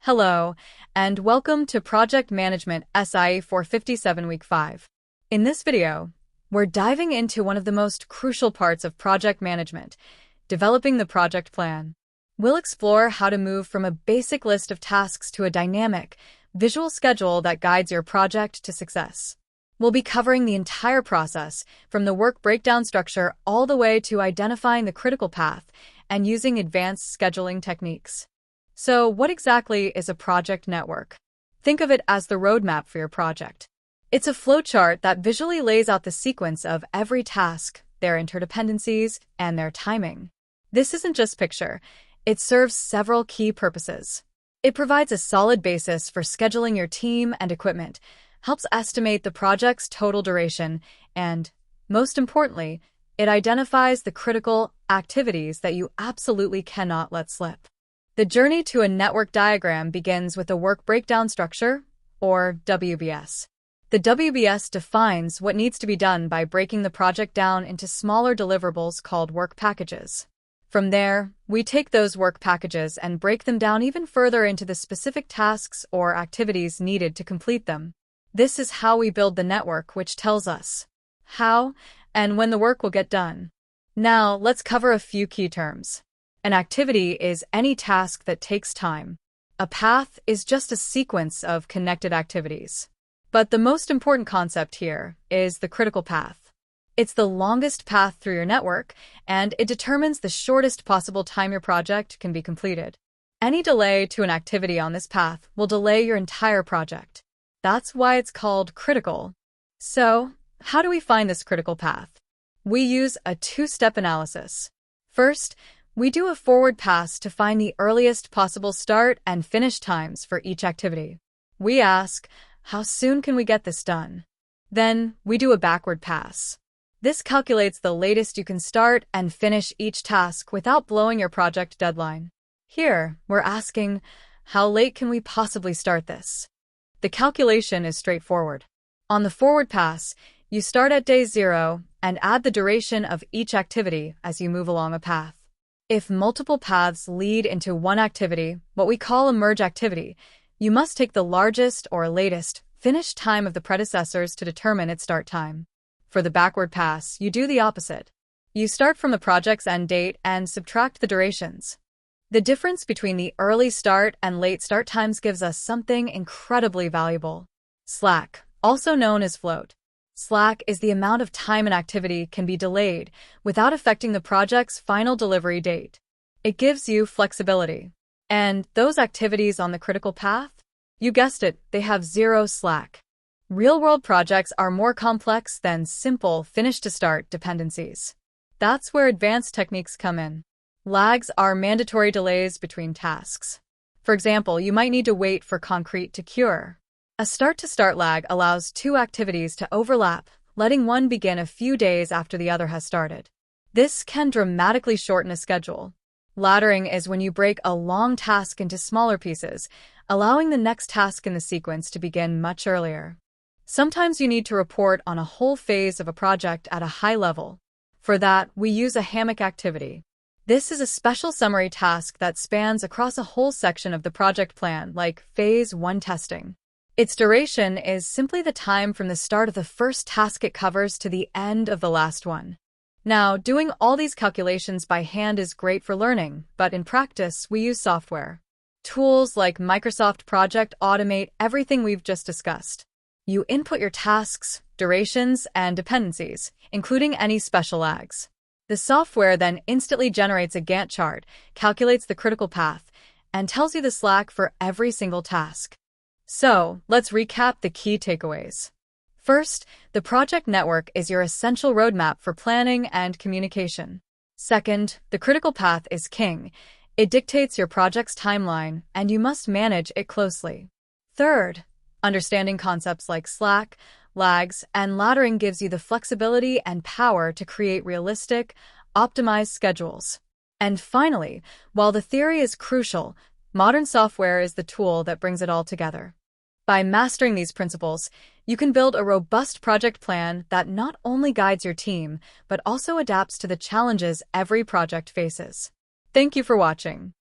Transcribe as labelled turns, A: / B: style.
A: Hello, and welcome to Project Management SIE 457 Week 5. In this video, we're diving into one of the most crucial parts of project management, developing the project plan. We'll explore how to move from a basic list of tasks to a dynamic, visual schedule that guides your project to success. We'll be covering the entire process, from the work breakdown structure all the way to identifying the critical path and using advanced scheduling techniques. So, what exactly is a project network? Think of it as the roadmap for your project. It's a flowchart that visually lays out the sequence of every task, their interdependencies, and their timing. This isn't just picture. It serves several key purposes. It provides a solid basis for scheduling your team and equipment, helps estimate the project's total duration, and, most importantly, it identifies the critical activities that you absolutely cannot let slip. The journey to a network diagram begins with a work breakdown structure, or WBS. The WBS defines what needs to be done by breaking the project down into smaller deliverables called work packages. From there, we take those work packages and break them down even further into the specific tasks or activities needed to complete them. This is how we build the network, which tells us how and when the work will get done. Now, let's cover a few key terms. An activity is any task that takes time. A path is just a sequence of connected activities. But the most important concept here is the critical path. It's the longest path through your network, and it determines the shortest possible time your project can be completed. Any delay to an activity on this path will delay your entire project. That's why it's called critical. So, how do we find this critical path? We use a two-step analysis. First, we do a forward pass to find the earliest possible start and finish times for each activity. We ask, how soon can we get this done? Then, we do a backward pass. This calculates the latest you can start and finish each task without blowing your project deadline. Here, we're asking, how late can we possibly start this? The calculation is straightforward. On the forward pass, you start at day 0 and add the duration of each activity as you move along a path. If multiple paths lead into one activity, what we call a merge activity, you must take the largest or latest finish time of the predecessors to determine its start time. For the backward pass, you do the opposite. You start from the project's end date and subtract the durations. The difference between the early start and late start times gives us something incredibly valuable. Slack, also known as float. Slack is the amount of time an activity can be delayed without affecting the project's final delivery date. It gives you flexibility. And those activities on the critical path? You guessed it, they have zero slack. Real-world projects are more complex than simple finish-to-start dependencies. That's where advanced techniques come in. Lags are mandatory delays between tasks. For example, you might need to wait for concrete to cure. A start-to-start lag allows two activities to overlap, letting one begin a few days after the other has started. This can dramatically shorten a schedule. Laddering is when you break a long task into smaller pieces, allowing the next task in the sequence to begin much earlier. Sometimes you need to report on a whole phase of a project at a high level. For that, we use a hammock activity. This is a special summary task that spans across a whole section of the project plan, like Phase 1 testing. Its duration is simply the time from the start of the first task it covers to the end of the last one. Now, doing all these calculations by hand is great for learning, but in practice, we use software. Tools like Microsoft Project automate everything we've just discussed. You input your tasks, durations, and dependencies, including any special lags. The software then instantly generates a Gantt chart, calculates the critical path, and tells you the slack for every single task. So, let's recap the key takeaways. First, the project network is your essential roadmap for planning and communication. Second, the critical path is king. It dictates your project's timeline, and you must manage it closely. Third, understanding concepts like slack, lags, and laddering gives you the flexibility and power to create realistic, optimized schedules. And finally, while the theory is crucial, modern software is the tool that brings it all together. By mastering these principles, you can build a robust project plan that not only guides your team, but also adapts to the challenges every project faces. Thank you for watching.